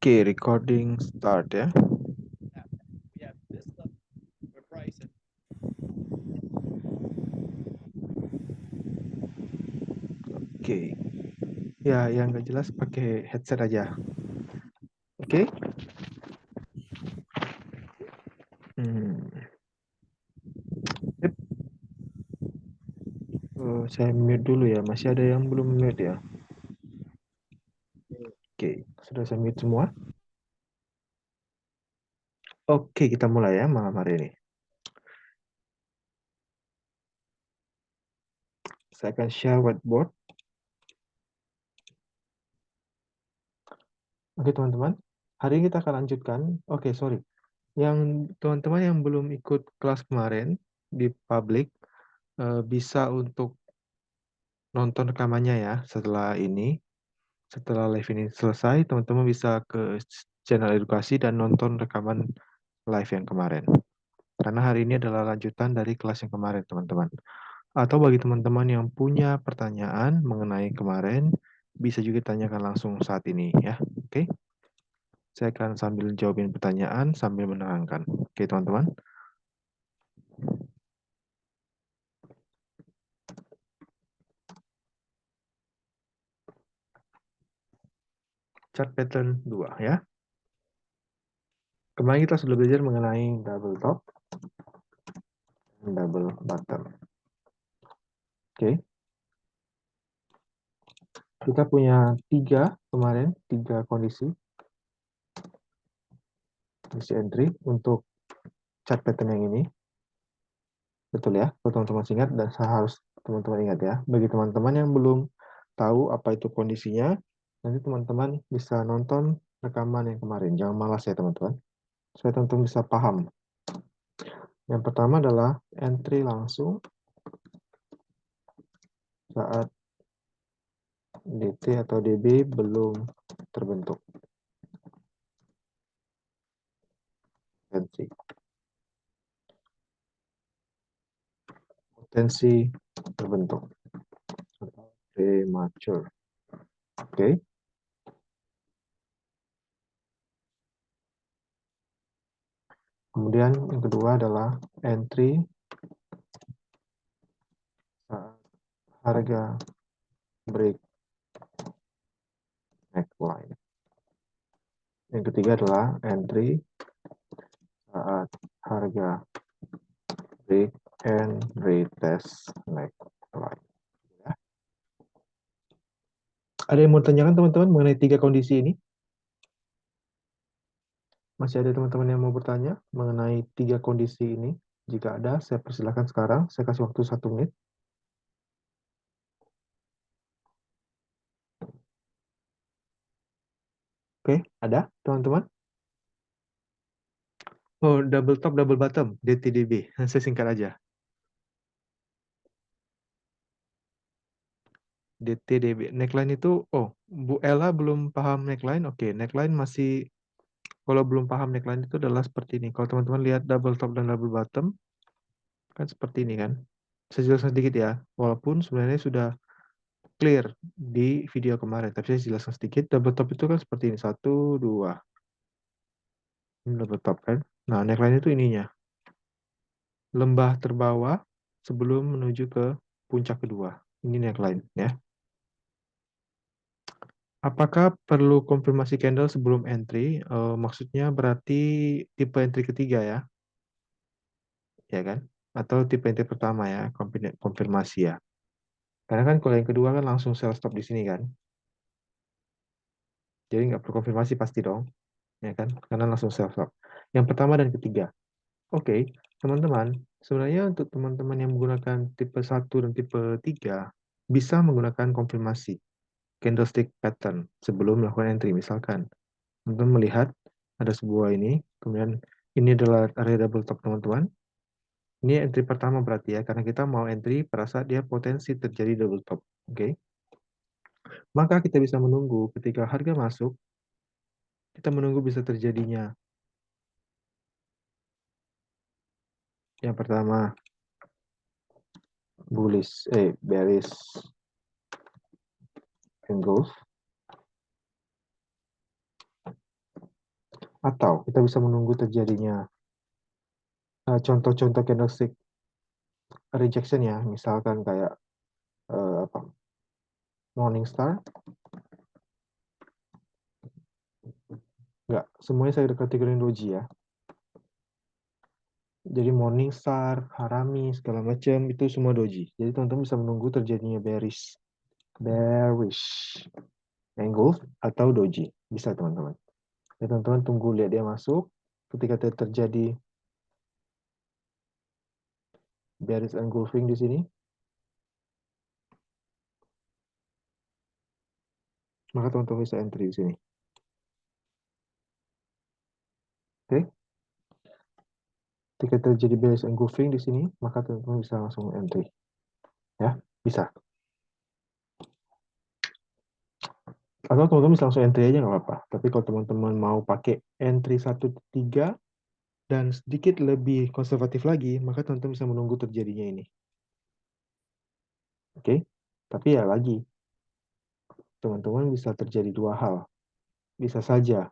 Oke, recording start ya. Oke. Ya, yang nggak jelas pakai headset aja. Oke. Hmm. Sip. Saya mute dulu ya. Masih ada yang belum mute ya. Oke, sudah saya mute semua. Oke, kita mulai ya malam hari ini. Saya akan share whiteboard. Oke, teman-teman. Hari ini kita akan lanjutkan. Oke, sorry. Yang teman-teman yang belum ikut kelas kemarin di public bisa untuk nonton rekamannya ya setelah ini. Setelah live ini selesai, teman-teman bisa ke channel edukasi dan nonton rekaman live yang kemarin. Karena hari ini adalah lanjutan dari kelas yang kemarin, teman-teman. Atau bagi teman-teman yang punya pertanyaan mengenai kemarin, bisa juga tanyakan langsung saat ini ya. Oke? Saya akan sambil jawabin pertanyaan sambil menerangkan. Oke, teman-teman. Chart pattern 2 ya. Kemarin kita sudah belajar mengenai double top dan double bottom. Oke. Kita punya tiga kondisi entry untuk chart pattern yang ini. Betul ya, kalau teman-teman ingat dan saya harus teman-teman ingat ya. Bagi teman-teman yang belum tahu apa itu kondisinya, nanti teman-teman bisa nonton rekaman yang kemarin. Jangan malas ya teman-teman. Supaya teman-teman bisa paham. Yang pertama adalah entry langsung saat DT atau DB belum terbentuk. Potensi terbentuk. Premature. Oke. Kemudian yang kedua adalah entry saat harga break neckline. Yang ketiga adalah entry saat harga break and retest neckline. Ya. Ada yang mau tanyakan teman-teman mengenai tiga kondisi ini? Masih ada teman-teman yang mau bertanya mengenai tiga kondisi ini? Jika ada, saya persilahkan sekarang. Saya kasih waktu 1 menit. Oke, ada teman-teman? Oh, double top, double bottom, DTDB. Saya singkat aja. DTDB. Neckline itu, oh, Bu Ella belum paham neckline. Oke, neckline masih, kalau belum paham neckline itu adalah seperti ini. Kalau teman-teman lihat double top dan double bottom, kan seperti ini kan. Saya jelaskan sedikit ya. Walaupun sebenarnya sudah clear di video kemarin, tapi saya jelaskan sedikit. Double top itu kan seperti ini. 1, 2. Ini double top kan. Nah, neckline itu ininya. Lembah terbawah sebelum menuju ke puncak kedua. Ini neckline ya. Apakah perlu konfirmasi candle sebelum entry? Maksudnya berarti tipe entry ketiga ya kan? Atau tipe entry pertama ya, konfirmasi ya. Karena kan kalau yang kedua kan langsung sell stop di sini kan, jadi nggak perlu konfirmasi pasti dong, ya kan? Karena langsung sell stop. Yang pertama dan ketiga. Oke, teman-teman, sebenarnya untuk teman-teman yang menggunakan tipe 1 dan tipe 3 bisa menggunakan konfirmasi candlestick pattern sebelum melakukan entry. Misalkan teman-teman melihat ada sebuah ini, kemudian ini adalah area double top teman-teman. Ini entry pertama berarti ya, karena kita mau entry pada saat dia potensi terjadi double top. Oke. Maka kita bisa menunggu ketika harga masuk, kita menunggu bisa terjadinya. Yang pertama, bearish engulf. Atau kita bisa menunggu terjadinya contoh-contoh candlestick rejection ya, misalkan kayak apa, Morningstar. Enggak, semuanya saya kategoriin doji ya. Jadi Morningstar, Harami, segala macam itu semua doji. Jadi teman-teman bisa menunggu terjadinya bearish engulf atau doji. Bisa teman-teman. Ya, teman-teman tunggu lihat dia masuk. Ketika terjadi bearish engulfing di sini, maka teman-teman bisa entry di sini. Oke. Ketika terjadi bearish engulfing di sini, maka teman-teman bisa langsung entry. Ya, bisa. Atau teman-teman bisa langsung entry aja nggak apa-apa. Tapi kalau teman-teman mau pakai entry 1-3 dan sedikit lebih konservatif lagi, maka teman-teman bisa menunggu terjadinya ini. Oke? Tapi ya lagi, teman-teman bisa terjadi dua hal. Bisa saja.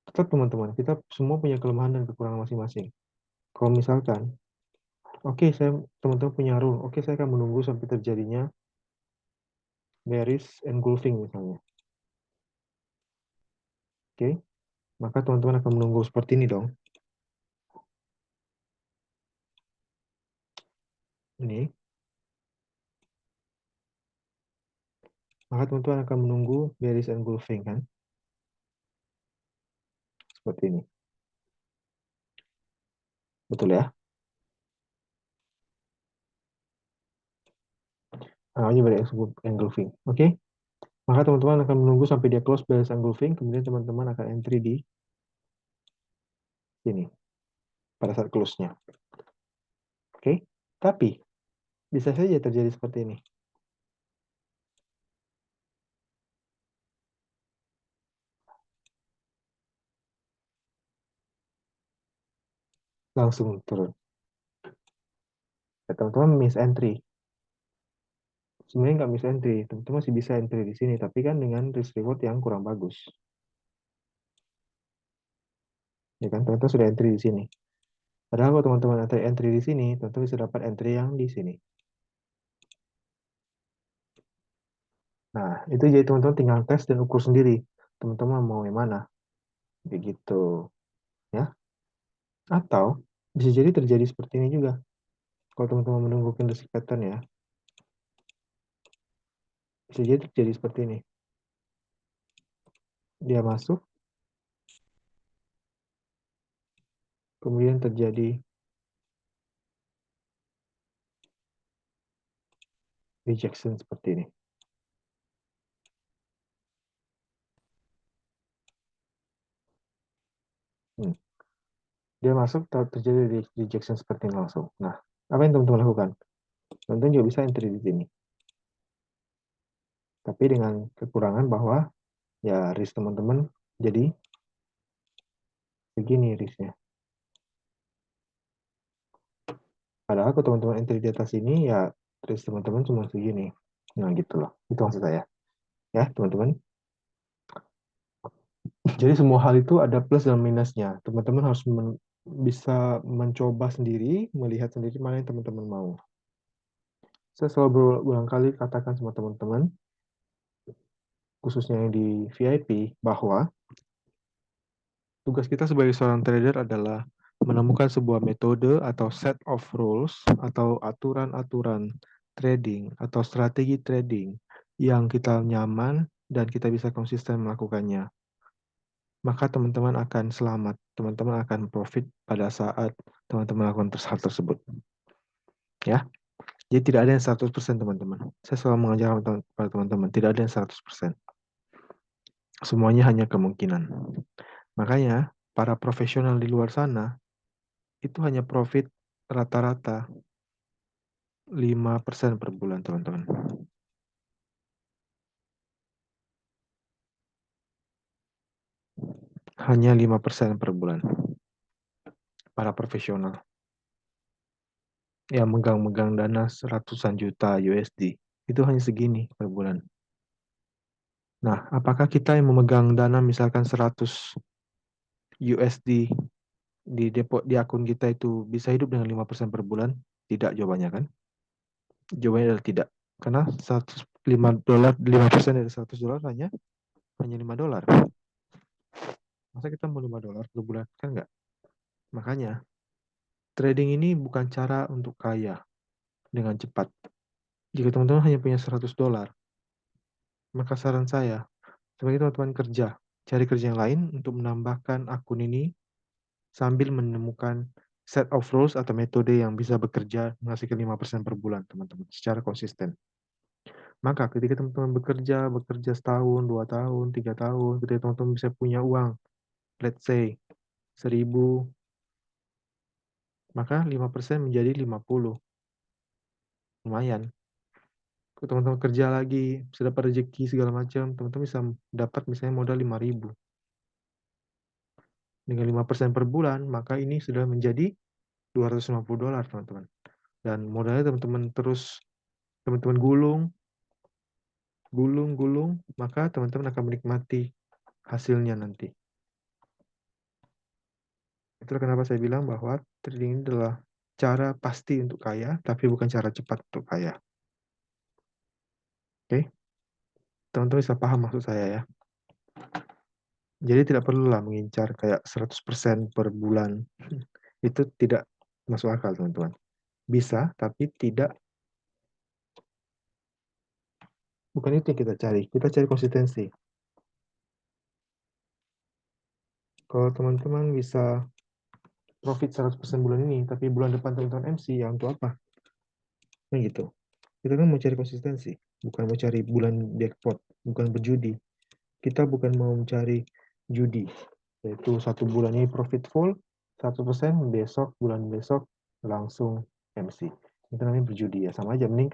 Tetap teman-teman, kita semua punya kelemahan dan kekurangan masing-masing. Kalau misalkan, oke, teman-teman punya rule, oke, saya akan menunggu sampai terjadinya bearish engulfing misalnya. Oke? Maka teman-teman akan menunggu seperti ini dong. Ini. Maka teman-teman akan menunggu bearish engulfing kan? Seperti ini. Betul ya? Namanya bearish engulfing. Oke? Maka teman-teman akan menunggu sampai dia close bearish engulfing, kemudian teman-teman akan entry di sini pada saat close-nya. Oke? Tapi bisa saja terjadi seperti ini. Langsung turun. Ya, teman-teman miss entry. Sebenarnya nggak miss entry, teman-teman masih bisa entry di sini, tapi kan dengan risk reward yang kurang bagus. Ya kan, teman-teman sudah entry di sini. Padahal kalau teman-teman entry di sini, teman-teman bisa dapat entry yang di sini. Nah, itu jadi teman-teman tinggal tes dan ukur sendiri. Teman-teman mau yang mana? Begitu. Ya. Atau bisa jadi terjadi seperti ini juga. Kalau teman-teman menunggu candlestick pattern ya, bisa jadi terjadi seperti ini. Dia masuk, kemudian terjadi rejection seperti ini. Dia masuk, terjadi rejection seperti ini langsung. Nah, apa yang teman-teman lakukan? Teman-teman juga bisa entry di sini. Tapi dengan kekurangan bahwa ya risk teman-teman jadi begini risknya. Padahal kalau teman-teman entry di atas ini ya risk teman-teman cuma segini. Nah gitu loh. Itu maksud saya. Ya teman-teman. Jadi semua hal itu ada plus dan minusnya. Teman-teman harus bisa mencoba sendiri, melihat sendiri mana yang teman-teman mau. Saya selalu berulang kali katakan sama teman-teman, khususnya yang di VIP, bahwa tugas kita sebagai seorang trader adalah menemukan sebuah metode atau set of rules atau aturan-aturan trading atau strategi trading yang kita nyaman dan kita bisa konsisten melakukannya. Maka teman-teman akan selamat, teman-teman akan profit pada saat teman-teman melakukan hal tersebut. Ya, jadi tidak ada yang 100% teman-teman. Saya selalu mengajarkan kepada teman-teman, tidak ada yang 100%. Semuanya hanya kemungkinan. Makanya, para profesional di luar sana, itu hanya profit rata-rata 5% per bulan, teman-teman. Hanya 5% per bulan. Para profesional. Yang megang-megang dana ratusan juta USD. Itu hanya segini per bulan. Nah, apakah kita yang memegang dana misalkan 100 USD di depo di akun kita itu bisa hidup dengan 5% per bulan? Tidak jawabannya kan? Jawabannya adalah tidak. Karena 105 dolar, 5% dari 100 dolar hanya $5. Masa kita mau $5 per bulan? Kan enggak. Makanya, trading ini bukan cara untuk kaya dengan cepat. Jika teman-teman hanya punya $100, maka saran saya, sebagai teman-teman kerja, cari kerja yang lain untuk menambahkan akun ini sambil menemukan set of rules atau metode yang bisa bekerja menghasilkan 5% per bulan, teman-teman, secara konsisten. Maka ketika teman-teman bekerja setahun, 2 tahun, 3 tahun, ketika teman-teman bisa punya uang, let's say 1.000, maka 5% menjadi 50. Lumayan. Kalau teman-teman kerja lagi, bisa dapat rezeki segala macam, teman-teman bisa dapat misalnya modal 5.000. Dengan 5% per bulan, maka ini sudah menjadi $250, teman-teman. Dan modalnya teman-teman terus, teman-teman gulung, maka teman-teman akan menikmati hasilnya nanti. Itulah kenapa saya bilang bahwa trading ini adalah cara pasti untuk kaya, tapi bukan cara cepat untuk kaya. Oke? Teman-teman bisa paham maksud saya ya. Jadi tidak perlulah mengincar kayak 100% per bulan. Itu tidak masuk akal, teman-teman. Bisa, tapi bukan itu yang kita cari. Kita cari konsistensi. Kalau teman-teman bisa profit 100% bulan ini, tapi bulan depan teman-teman MC, ya untuk apa? Nah gitu. Kita kan mau cari konsistensi, bukan mau cari bulan jackpot, bukan berjudi. Kita bukan mau mencari judi, yaitu 1 bulan ini profit full, 100%, bulan besok langsung MC. Itu namanya berjudi ya, sama aja. Mending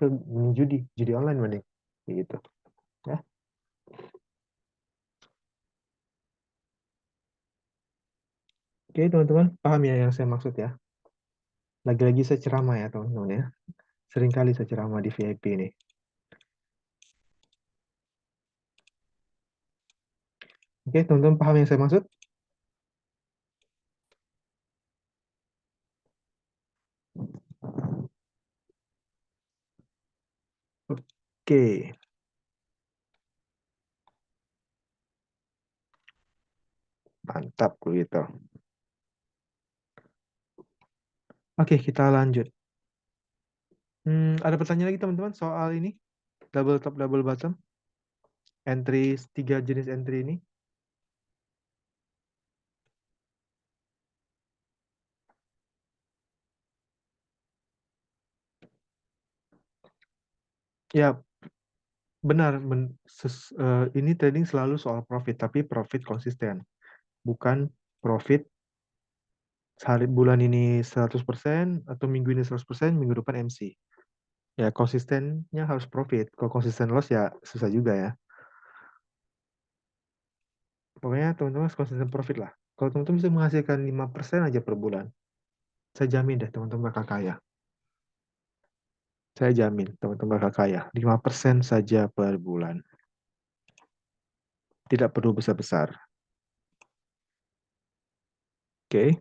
judi online mending. Kayak gitu. Ya. Oke teman-teman, paham ya yang saya maksud ya? Lagi-lagi saya ceramah ya teman-teman ya. Seringkali saya ceramah di VIP ini. Oke teman-teman, paham yang saya maksud? Oke, mantap gitu. Oke, kita lanjut. Ada pertanyaan lagi teman-teman soal ini? Double top, double bottom? Entry, 3 jenis entry ini? Ya, benar. Ini trading selalu soal profit, tapi profit konsisten. Bukan profit sehari bulan ini 100% atau minggu ini 100%, minggu depan MC. Ya, konsistennya harus profit. Kalau konsisten loss ya susah juga ya. Pokoknya teman-teman harus konsisten profit lah. Kalau teman-teman bisa menghasilkan 5% aja per bulan, saya jamin deh teman-teman bakal kaya. Saya jamin teman-teman bakal kaya. 5% saja per bulan. Tidak perlu besar-besar. Oke.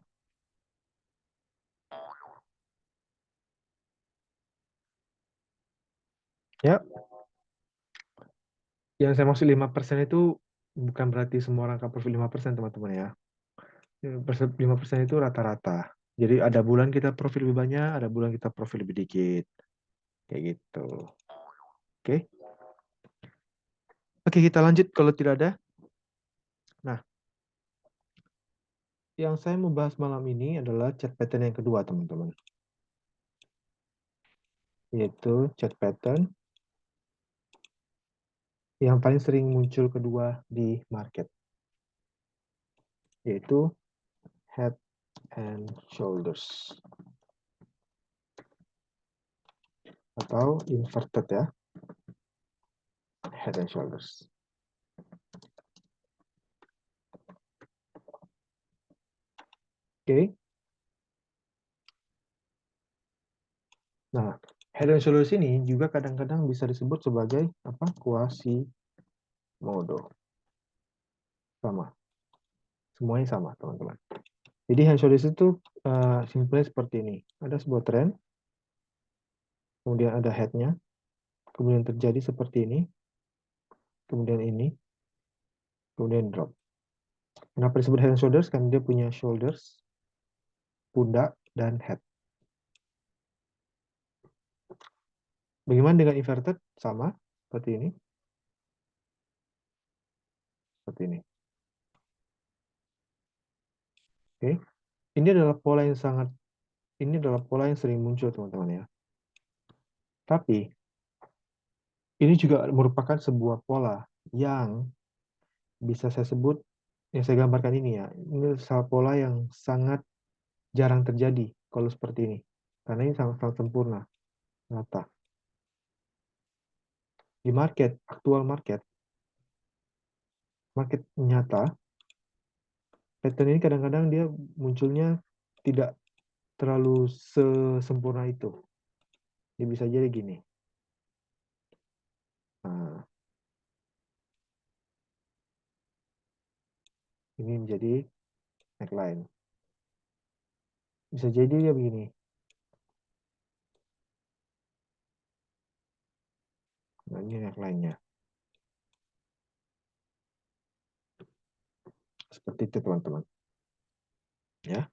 Ya, yang saya maksud 5% itu bukan berarti semua orang akan profit 5%, teman-teman ya. 5% itu rata-rata. Jadi ada bulan kita profit lebih banyak, ada bulan kita profit lebih dikit. Kayak gitu. Oke. Oke, kita lanjut kalau tidak ada. Nah, yang saya mau bahas malam ini adalah chart pattern yang kedua, teman-teman. Yaitu chart pattern yang paling sering muncul kedua di market. Yaitu head and shoulders. Atau inverted ya. Head and shoulders. Oke. Nah, head and shoulders ini juga kadang-kadang bisa disebut sebagai Quasimodo. Sama. Semuanya sama, teman-teman. Jadi head and shoulders itu simpelnya seperti ini. Ada sebuah trend, kemudian ada head-nya, kemudian terjadi seperti ini, kemudian ini, kemudian drop. Kenapa disebut head and shoulders? Karena dia punya shoulders, pundak, dan head. Bagaimana dengan inverted? Sama, seperti ini. Seperti ini. Oke. Ini adalah pola yang sering muncul, teman-teman ya. Tapi, ini juga merupakan sebuah pola yang bisa saya sebut, yang saya gambarkan ini ya. Ini salah pola yang sangat jarang terjadi kalau seperti ini. Karena ini sangat sempurna, rata. Di aktual market nyata, pattern ini kadang-kadang dia munculnya tidak terlalu sesempurna itu. Dia bisa jadi gini. Nah, ini menjadi neckline. Bisa jadi dia begini. Nah, ini neckline-nya. Seperti itu, teman-teman. Ya.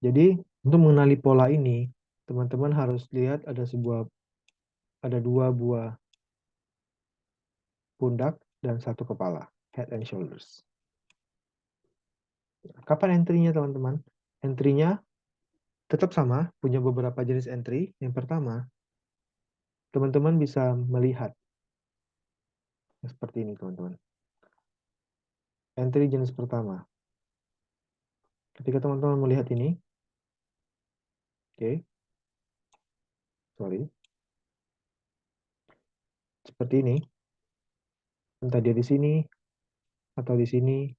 Jadi, untuk mengenali pola ini, teman-teman harus lihat ada dua buah pundak dan satu kepala, head and shoulders. Kapan entry-nya, teman-teman? Entry-nya tetap sama, punya beberapa jenis entry. Yang pertama, teman-teman bisa melihat seperti ini, teman-teman. Entry jenis pertama. Ketika teman-teman melihat ini, oke, sorry, seperti ini, entah dia di sini, atau di sini,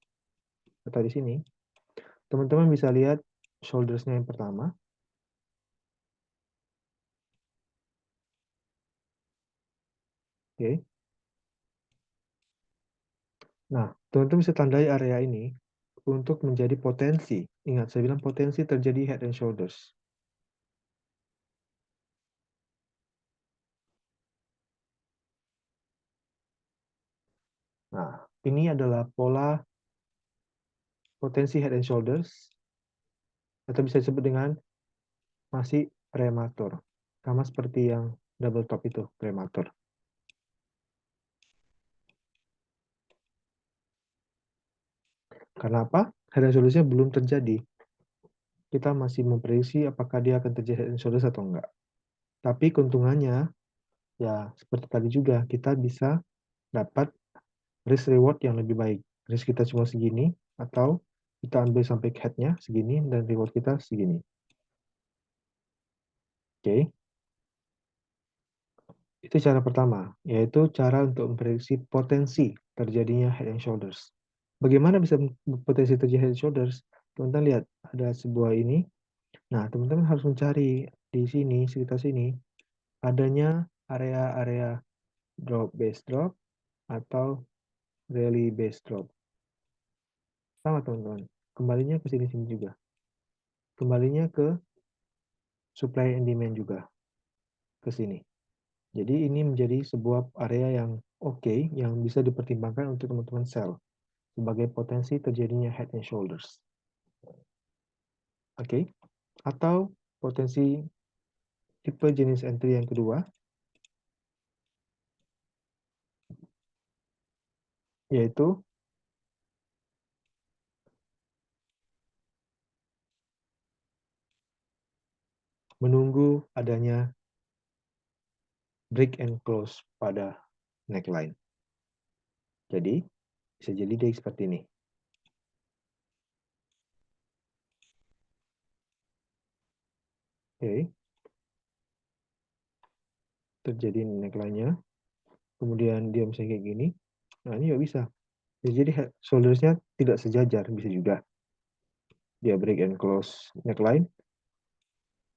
atau di sini, teman-teman bisa lihat shoulders-nya yang pertama. Oke. Nah, teman-teman bisa tandai area ini untuk menjadi potensi. Ingat, saya bilang potensi terjadi head and shoulders. Nah, ini adalah pola potensi head and shoulders, atau bisa disebut dengan masih prematur. Sama seperti yang double top itu, prematur. Karena apa? Head and shoulders-nya belum terjadi. Kita masih memprediksi apakah dia akan terjadi head and shoulders atau enggak. Tapi keuntungannya, ya seperti tadi juga, kita bisa dapat risk reward yang lebih baik. Risk kita cuma segini, atau kita ambil sampai head-nya segini, dan reward kita segini. Oke. Itu cara pertama, yaitu cara untuk memprediksi potensi terjadinya head and shoulders. Bagaimana bisa potensi terjadi head and shoulders? Teman-teman lihat, ada sebuah ini. Nah, teman-teman harus mencari di sini, sekitar sini, adanya area-area drop, base drop, atau rally base drop. Sama, teman-teman. Kembalinya ke sini-sini juga. Kembalinya ke supply and demand juga. Ke sini. Jadi ini menjadi sebuah area yang oke, yang bisa dipertimbangkan untuk teman-teman sell sebagai potensi terjadinya head and shoulders. Oke. Atau potensi tipe jenis entry yang kedua, yaitu menunggu adanya break and close pada neckline. Jadi, bisa jadi dia seperti ini. Oke. Terjadi neckline-nya. Kemudian dia misalnya kayak gini. Nah, ini juga bisa. Jadi shoulders-nya tidak sejajar, bisa juga. Dia break and close neckline.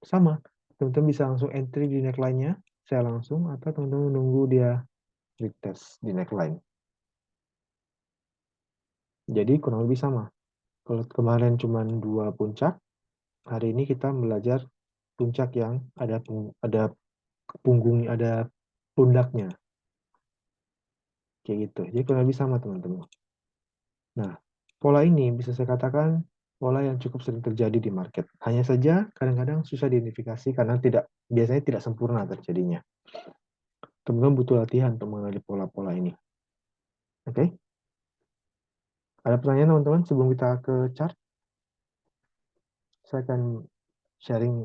Sama. Teman-teman bisa langsung entry di neckline-nya, saya langsung, atau teman-teman menunggu dia retest di neckline. Jadi kurang lebih sama. Kalau kemarin cuma 2 puncak, hari ini kita belajar puncak yang ada punggung, ada pundaknya, kayak gitu. Jadi kurang lebih sama teman-teman. Nah, pola ini bisa saya katakan pola yang cukup sering terjadi di market. Hanya saja kadang-kadang susah diidentifikasi karena biasanya tidak sempurna terjadinya. Teman-teman butuh latihan untuk mengenali pola-pola ini. Oke? Ada pertanyaan teman-teman sebelum kita ke chart? Saya akan sharing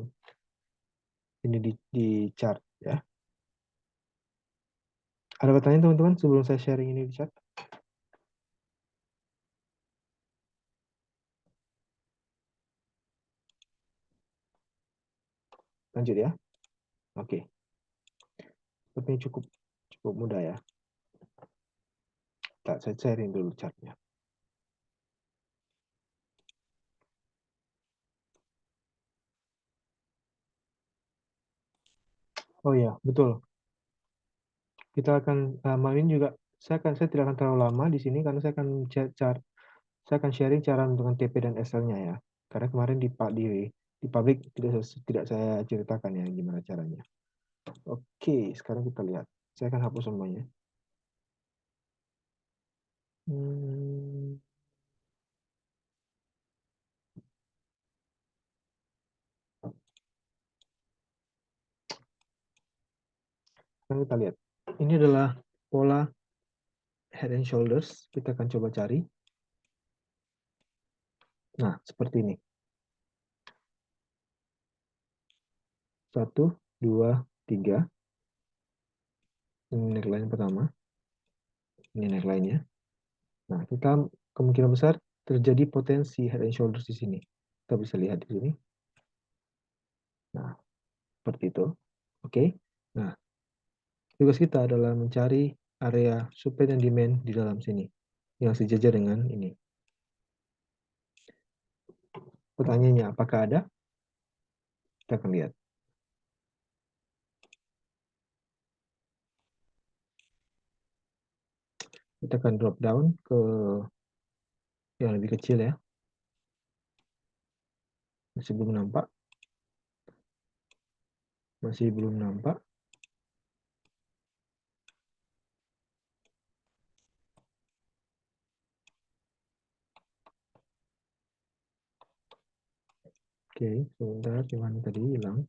ini di chart ya. Ada pertanyaan teman-teman sebelum saya sharing ini di chat? Lanjut ya. Oke. Sepertinya cukup cukup mudah ya. Saya sharing dulu chartnya. Oh iya, betul. Kita akan malam ini juga saya tidak akan terlalu lama di sini karena saya akan sharing cara menentukan TP dan SL-nya ya. Karena kemarin di publik tidak saya ceritakan ya gimana caranya. Oke, sekarang kita lihat. Saya akan hapus semuanya. Hmm, sekarang kita lihat. Ini adalah pola head and shoulders. Kita akan coba cari. Nah, seperti ini. 1, 2, 3. Ini neckline pertama. Ini neckline-nya. Nah, kita kemungkinan besar terjadi potensi head and shoulders di sini. Kita bisa lihat di sini. Nah, seperti itu. Oke. Nah, tugas kita adalah mencari area supply dan demand di dalam sini yang sejajar dengan ini. Pertanyaannya, apakah ada? Kita akan lihat. Kita akan drop down ke yang lebih kecil ya. Masih belum nampak. Masih belum nampak. Oke, sebentar. Gimana tadi hilang?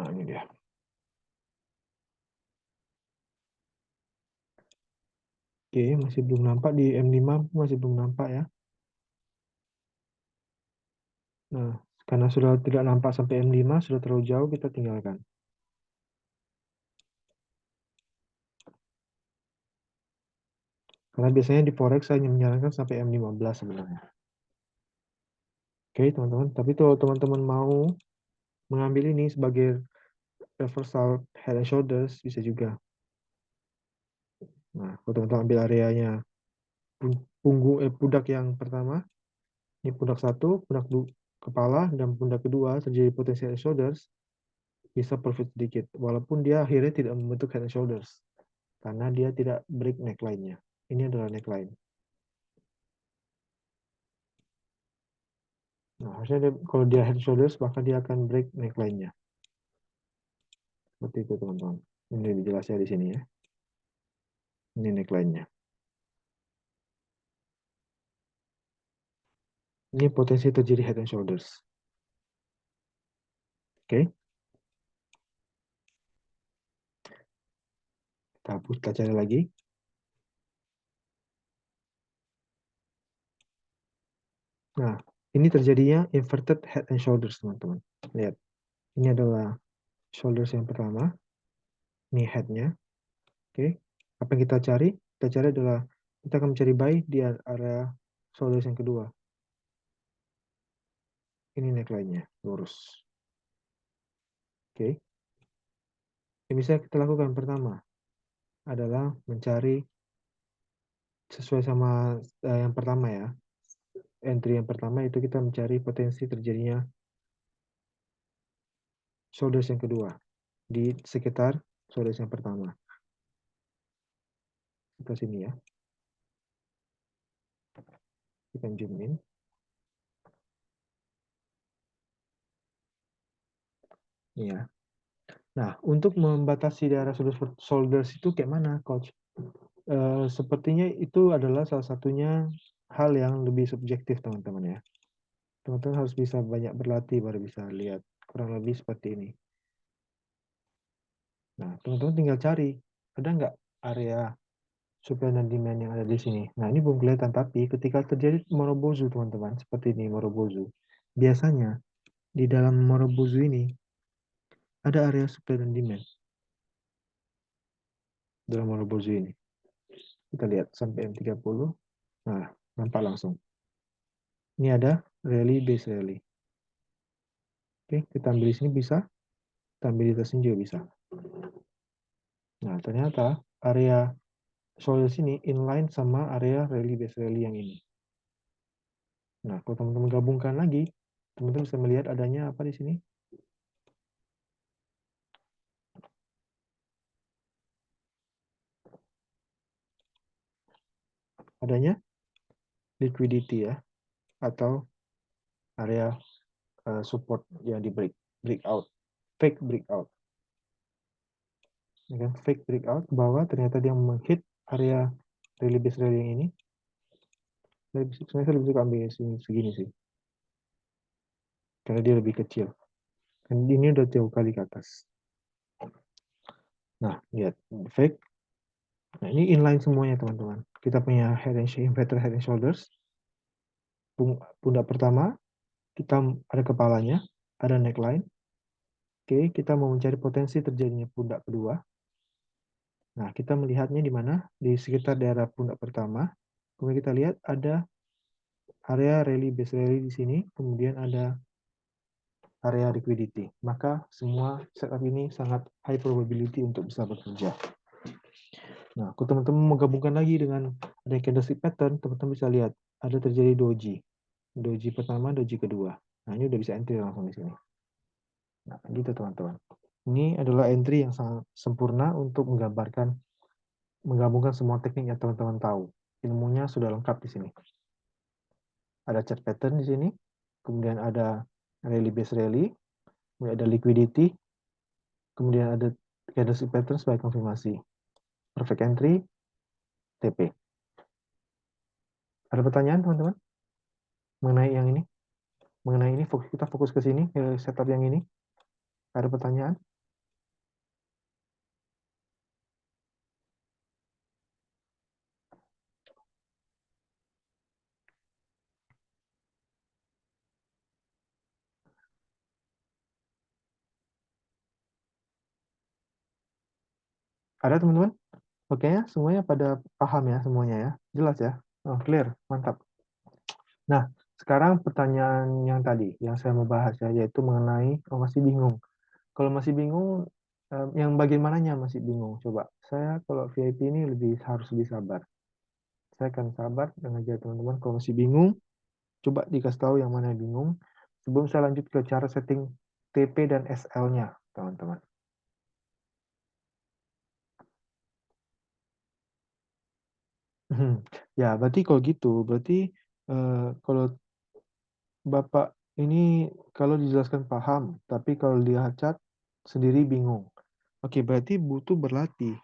Nah, ini dia. Oke, masih belum nampak di M5, masih belum nampak ya. Nah, karena sudah tidak nampak sampai M5, sudah terlalu jauh, kita tinggalkan. Karena biasanya di Forex saya hanya menyarankan sampai M15 sebenarnya. Oke, teman-teman. Tapi kalau teman-teman mau mengambil ini sebagai reversal head and shoulders, bisa juga. Nah, kalau teman-teman ambil areanya pundak yang pertama, ini pundak satu, kepala, dan pundak kedua terjadi potensi head and shoulders, bisa profit sedikit. Walaupun dia akhirnya tidak membentuk head and shoulders. Karena dia tidak break neckline-nya. Ini adalah neckline. Nah, harusnya kalau dia head and shoulders, maka dia akan break neckline-nya. Seperti itu, teman-teman. Ini lebih jelasnya di sini ya. Ini neckline-nya. Ini potensi terjadi head and shoulders. Oke. Kita hapus, kita cari lagi. Nah, ini terjadinya inverted head and shoulders, teman-teman. Lihat. Ini adalah shoulders yang pertama. Ini head-nya. Oke. Apa yang kita cari? Kita cari adalah, kita akan mencari buy di area shoulders yang kedua. Ini neckline-nya, lurus. Oke. Yang bisa kita lakukan pertama adalah mencari sesuai sama yang pertama ya. entry yang pertama itu kita mencari potensi terjadinya shoulders yang kedua di sekitar shoulders yang pertama. Kita sini ya. Kita zoom in. Ya. Nah, untuk membatasi daerah shoulders itu kayak mana, Coach? Sepertinya itu adalah salah satunya hal yang lebih subjektif, teman-teman ya. Teman-teman harus bisa banyak berlatih baru bisa lihat. Kurang lebih seperti ini. Nah, teman-teman tinggal cari. Ada nggak area supply dan demand yang ada di sini? Nah, ini belum kelihatan. Tapi ketika terjadi Morobozu, teman-teman. Seperti ini, Morobozu. Biasanya, di dalam Morobozu ini, ada area supply dan demand. Dalam Morobozu ini. Kita lihat sampai M30. Nah, nampak langsung. Ini ada rally base rally. Oke, kita ambil di sini bisa, kita ambil di atas sini juga bisa. Nah, ternyata area soil sini inline sama area rally base rally yang ini. Nah, kalau teman-teman gabungkan lagi, teman-teman bisa melihat adanya apa di sini? Adanya liquidity ya, atau area support yang di breakout, fake breakout. Ya kan? Fake breakout ke bawah, ternyata dia menghit area rally base rally yang ini. Sebenarnya saya lebih suka ambil segini sih, karena dia lebih kecil. Dan ini udah jauh kali ke atas. Nah, lihat fake. Nah, ini inline semuanya, teman-teman. Kita punya inverted head and shoulders. Pundak pertama, kita ada kepalanya, ada neckline. Oke, kita mau mencari potensi terjadinya pundak kedua. Nah, kita melihatnya di mana? Di sekitar daerah pundak pertama. Kemudian kita lihat ada area rally base rally di sini, kemudian ada area liquidity. Maka semua setup ini sangat high probability untuk bisa bekerja. Nah, kalau teman-teman menggabungkan lagi dengan ada candlestick pattern, teman-teman bisa lihat ada terjadi doji. Doji pertama, doji kedua. Nah, ini udah bisa entry langsung di sini. Nah, gitu teman-teman. Ini adalah entry yang sangat sempurna untuk menggabungkan semua teknik yang teman-teman tahu. Ilmunya sudah lengkap di sini. Ada chart pattern di sini, kemudian ada rally base rally, kemudian ada liquidity, kemudian ada candlestick pattern sebagai konfirmasi. Perfect entry, TP. Ada pertanyaan teman-teman mengenai yang ini? Mengenai ini kita fokus ke sini, ke setup yang ini. Ada pertanyaan? Ada teman-teman? Oke ya, semuanya pada paham ya semuanya ya. Jelas ya? Oh, clear, mantap. Nah, sekarang pertanyaan yang tadi yang saya mau bahas ya, yaitu mengenai kalau masih bingung. Kalau masih bingung, yang bagian mananya masih bingung? Coba, saya kalau VIP ini harus lebih sabar. Saya akan sabar dan ajar teman-teman. Kalau masih bingung, coba dikasih tahu yang mana yang bingung. Sebelum saya lanjut ke cara setting TP dan SL-nya, teman-teman. Ya, berarti kalau gitu, berarti kalau Bapak ini kalau dijelaskan paham, tapi kalau lihat cat sendiri bingung. Oke, berarti butuh berlatih.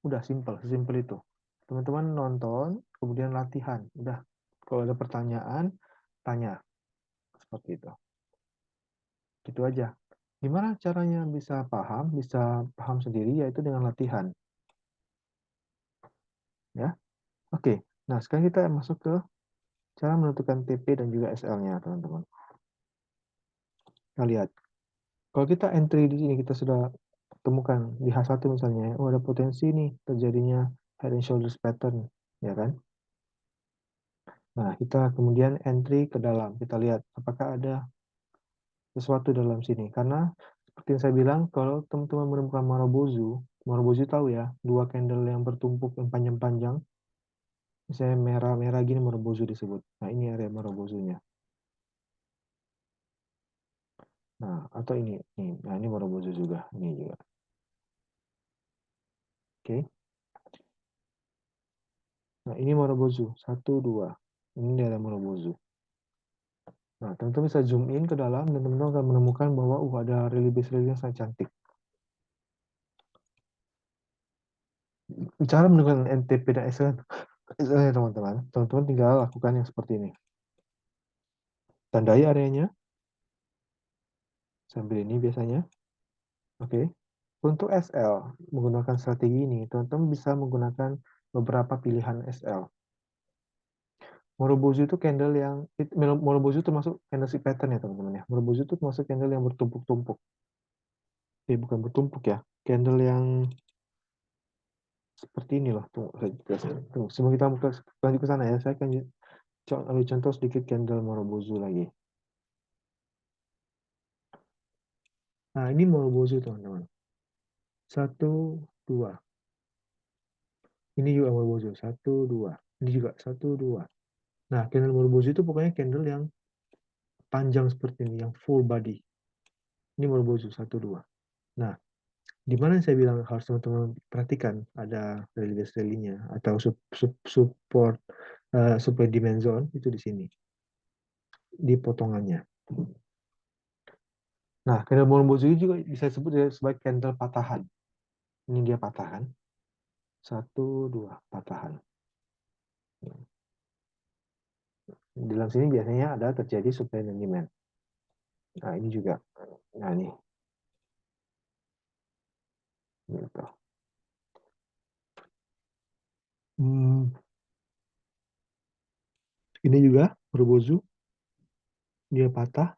Udah simple, sesimpel itu. Teman-teman nonton, kemudian latihan. Udah, kalau ada pertanyaan, tanya. Seperti itu. Gitu aja. Gimana caranya bisa paham sendiri, yaitu dengan latihan. Ya, oke. Nah, sekarang kita masuk ke cara menentukan TP dan juga SL-nya, teman-teman. Kita lihat. Kalau kita entry di sini, kita sudah temukan di H1 misalnya, oh ada potensi nih terjadinya head and shoulders pattern, ya kan? Nah, kita kemudian entry ke dalam. Kita lihat apakah ada sesuatu dalam sini. Karena seperti yang saya bilang, kalau teman-teman menemukan Marubozu tahu ya, dua candle yang bertumpuk yang panjang-panjang, Misalnya merah-merah gini Marubozu disebut. Nah, ini area Marubozunya. Nah, atau ini. Nah, ini Marubozu juga. Ini juga. Oke. Nah, ini Marubozu. 1, 2. Ini daerah Marubozu. Nah, teman-teman bisa zoom in ke dalam dan teman-teman akan menemukan bahwa ada relief-relief yang sangat cantik. Cara menggunakan NTP dan SL ya teman-teman. Teman-teman tinggal lakukan yang seperti ini. Tandai areanya sambil ini biasanya. Oke. Untuk SL, menggunakan strategi ini, teman-teman bisa menggunakan beberapa pilihan SL. Marubozu itu candle yang, Marubozu itu termasuk candlestick pattern ya teman-teman ya. Marubozu itu termasuk candle yang bertumpuk-tumpuk. Bukan bertumpuk ya. Candle yang seperti ini loh. Tunggu, sebelum kita lanjut ke sana ya, saya akan ambil contoh sedikit candle Marubozu lagi. Nah, ini Marubozu teman-teman. 1, 2. Ini juga Marubozu. 1, 2. Ini juga 1, 2. Nah, candle Marubozu itu pokoknya candle yang panjang seperti ini, yang full body. Ini Marubozu 1, 2. Nah, di mana saya bilang harus teman-teman perhatikan ada rally-nya atau support supply demand zone itu di sini, di potongannya. Nah, candle Marubozu juga bisa disebut sebagai candle patahan. Ini dia patahan. 1, 2, patahan. Di dalam sini biasanya ada terjadi supply dan demand. Nah, ini juga. Nah, ini. Gitu. Ini juga Marubozu. Dia patah.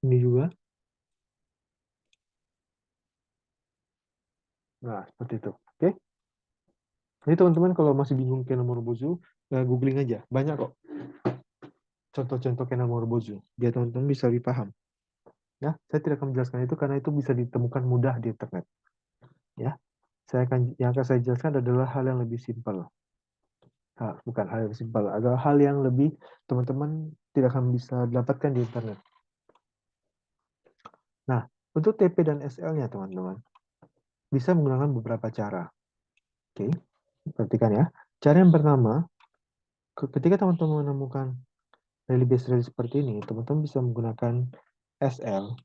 Ini juga. Nah, seperti itu. Oke. Jadi teman-teman kalau masih bingung candle Marubozu, googling aja. Banyak kok contoh-contoh candle Marubozu. Biar teman-teman bisa lebih paham. Ya, saya tidak akan menjelaskan itu karena itu bisa ditemukan mudah di internet. Ya, yang akan saya jelaskan adalah hal yang lebih simpel. Bukan hal yang simpel, adalah hal yang lebih teman-teman tidak akan bisa dapatkan di internet. Nah, untuk TP dan SL-nya teman-teman, bisa menggunakan beberapa cara. Oke, perhatikan ya. Cara yang pertama, ketika teman-teman menemukan rally based rally seperti ini, teman-teman bisa menggunakan SL.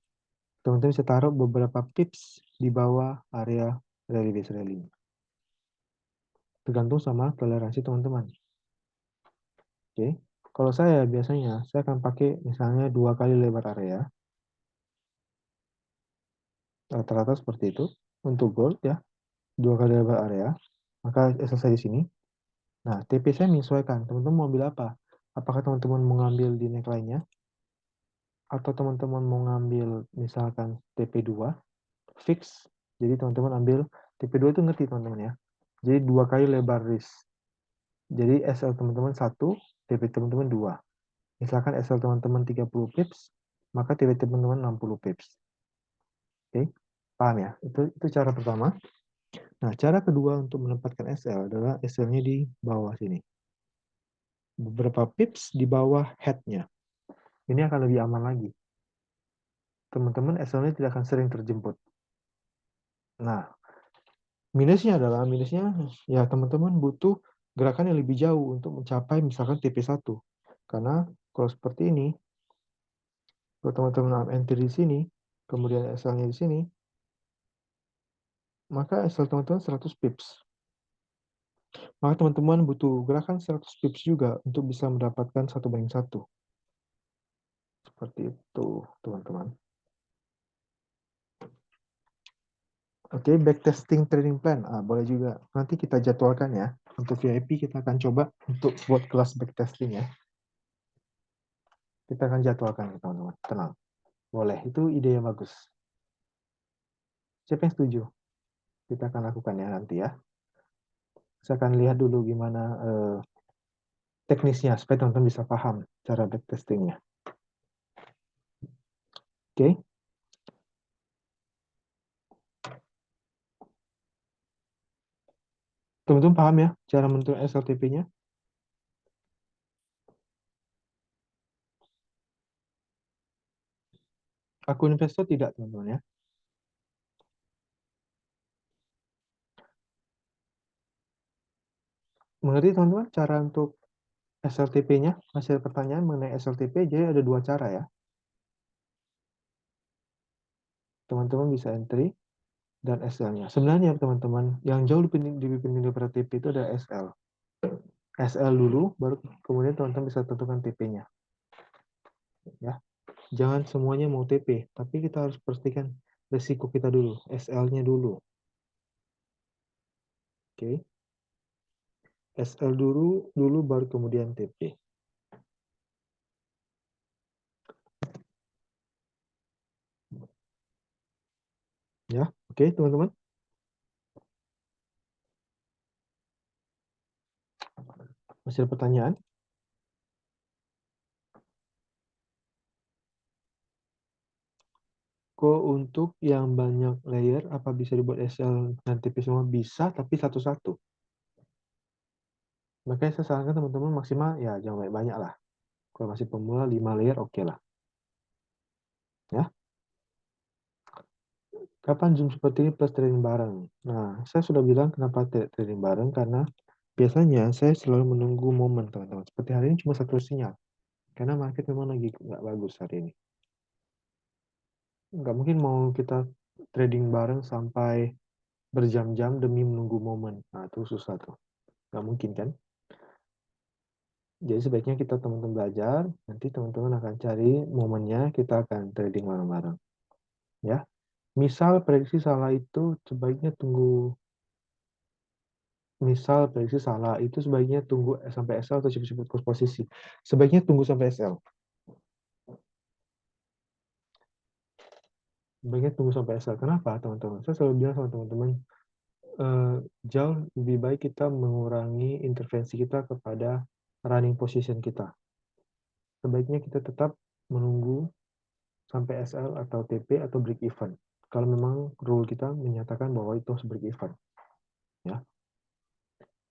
Teman-teman bisa taruh beberapa pips di bawah area rally based rally. Tergantung sama toleransi teman-teman. Oke, kalau saya biasanya saya akan pakai misalnya 2 kali lebar area, rata-rata seperti itu untuk gold ya, 2 kali lebar area. Maka selesai di sini. Nah, TP saya menyesuaikan. Teman-teman mau ambil apa? Apakah teman-teman mau ngambil di neckline-nya? Atau teman-teman mau ngambil misalkan TP2 fix. Jadi teman-teman ambil TP2 itu ngerti teman-teman ya. Jadi 2 kali lebar wrist. Jadi SL teman-teman 1, TP teman-teman 2. Misalkan SL teman-teman 30 pips, maka TP teman-teman 60 pips. Oke, paham ya? Itu cara pertama. Nah, cara kedua untuk menempatkan SL adalah SL-nya di bawah sini. Beberapa pips di bawah head-nya. Ini akan lebih aman lagi. Teman-teman SL-nya tidak akan sering terjemput. Nah, minusnya ya teman-teman butuh gerakan yang lebih jauh untuk mencapai misalkan TP1. Karena kalau seperti ini, kalau teman-teman enter di sini, kemudian SL-nya di sini, maka SL teman-teman 100 pips. Maka teman-teman butuh gerakan 100 pips juga untuk bisa mendapatkan 1:1. Seperti itu, teman-teman. Oke, backtesting trading plan. Boleh juga. Nanti kita jadwalkan ya. Untuk VIP kita akan coba untuk buat kelas backtesting ya. Kita akan jadwalkan, teman-teman. Tenang. Boleh, itu ide yang bagus. Siapa yang setuju? Kita akan lakukan ya nanti ya. Saya akan lihat dulu gimana teknisnya, supaya teman-teman bisa paham cara backtestingnya. Oke. Teman-teman paham ya cara bentuk SLTP-nya? Akun investor tidak, teman-teman ya. Mengerti teman-teman cara untuk SLTP-nya? Hasil pertanyaan mengenai SLTP, jadi ada dua cara ya. Teman-teman bisa entry dan SL-nya. Sebenarnya teman-teman, yang jauh lebih penting daripada TP itu ada SL. SL dulu, baru kemudian teman-teman bisa tentukan TP-nya. Ya, jangan semuanya mau TP, tapi kita harus pastikan resiko kita dulu, SL-nya dulu. Oke, SL dulu baru kemudian TP. Ya, oke teman-teman. Masih ada pertanyaan? Kok untuk yang banyak layer, apa bisa dibuat SL dan TP semua? Bisa, tapi satu-satu. Makanya saya sarankan teman-teman maksimal, ya jangan banyak-banyak lah. Kalau masih pemula, 5 layer oke lah. Ya. Kapan Zoom seperti ini plus trading bareng? Nah, saya sudah bilang kenapa trading bareng, karena biasanya saya selalu menunggu momen, teman-teman. Seperti hari ini cuma satu sinyal. Karena market memang lagi nggak bagus hari ini. Nggak mungkin mau kita trading bareng sampai berjam-jam demi menunggu momen. Nah, itu susah tuh. Nggak mungkin kan? Jadi sebaiknya kita teman-teman belajar, nanti teman-teman akan cari momennya, kita akan trading bareng-bareng. Ya. Misal prediksi salah itu sebaiknya tunggu, misal prediksi salah itu sebaiknya tunggu sampai SL atau cepet-cepet close posisi. Sebaiknya tunggu sampai SL. Sebaiknya tunggu sampai SL. Kenapa, teman-teman? Saya selalu bilang sama teman-teman, eh, jauh lebih baik kita mengurangi intervensi kita kepada running position kita. Sebaiknya kita tetap menunggu sampai SL atau TP atau break even. Kalau memang rule kita menyatakan bahwa itu harus break even. Ya.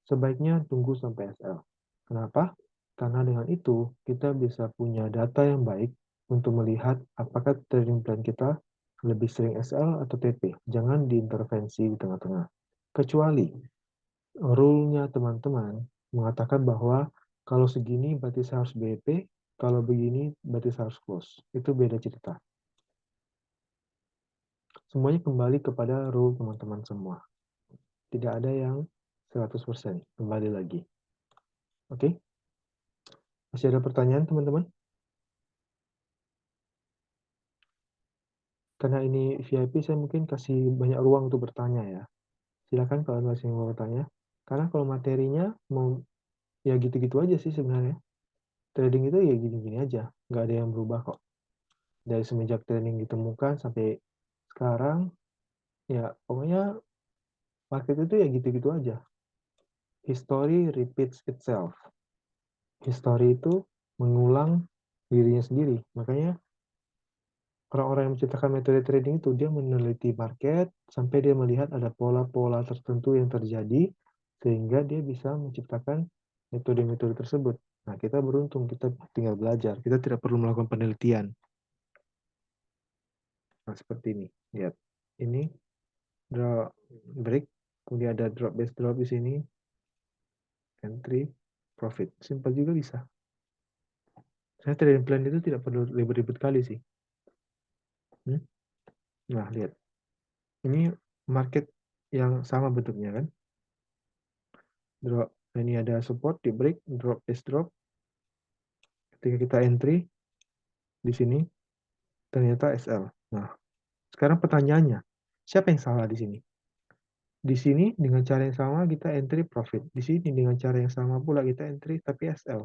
Sebaiknya tunggu sampai SL. Kenapa? Karena dengan itu kita bisa punya data yang baik untuk melihat apakah trading plan kita lebih sering SL atau TP. Jangan diintervensi di tengah-tengah. Kecuali rule-nya teman-teman mengatakan bahwa kalau segini berarti saya harus BP, kalau begini berarti saya harus close. Itu beda cerita. Semuanya kembali kepada rule teman-teman semua. Tidak ada yang 100%. Kembali lagi. Oke? Masih ada pertanyaan, teman-teman? Karena ini VIP, saya mungkin kasih banyak ruang untuk bertanya ya. Silakan kalau masih mau bertanya. Karena kalau materinya mau ya gitu-gitu aja sih sebenarnya. Trading itu ya gini-gini aja. Nggak ada yang berubah kok. Dari semenjak trading ditemukan sampai sekarang, ya pokoknya market itu ya gitu-gitu aja. History repeats itself. History itu mengulang dirinya sendiri. Makanya orang-orang yang menciptakan metode trading itu dia meneliti market sampai dia melihat ada pola-pola tertentu yang terjadi sehingga dia bisa menciptakan metode-metode tersebut. Nah, kita beruntung, kita tinggal belajar. Kita tidak perlu melakukan penelitian. Nah, seperti ini. Lihat. Ini drop break, kemudian ada drop base drop di sini, entry, profit. Simpel juga bisa. Saya trading plan itu tidak perlu ribet-ribet kali sih. Hmm? Nah, lihat. Ini market yang sama bentuknya kan. Drop. Nah, ini ada support di break, drop base drop. Ketika kita entry di sini, ternyata SL. Nah, sekarang pertanyaannya, siapa yang salah di sini? Di sini dengan cara yang sama kita entry profit. Di sini dengan cara yang sama pula kita entry tapi SL.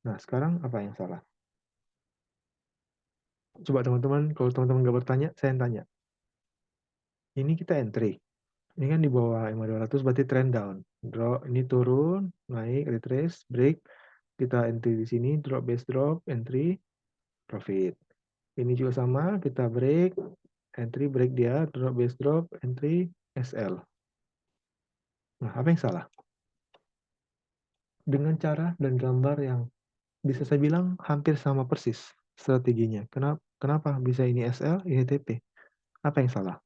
Nah, sekarang apa yang salah? Coba teman-teman, kalau teman-teman nggak bertanya, saya yang tanya. Ini kita entry. Ini kan di bawah 5200 berarti trend down. Drop, ini turun, naik, retrace, break. Kita entry di sini, drop base drop, entry, profit. Ini juga sama, kita break, entry break dia, drop base drop, entry, SL. Nah, apa yang salah? Dengan cara dan gambar yang bisa saya bilang hampir sama persis strateginya. Kenapa bisa ini SL, ini TP? Apa yang salah?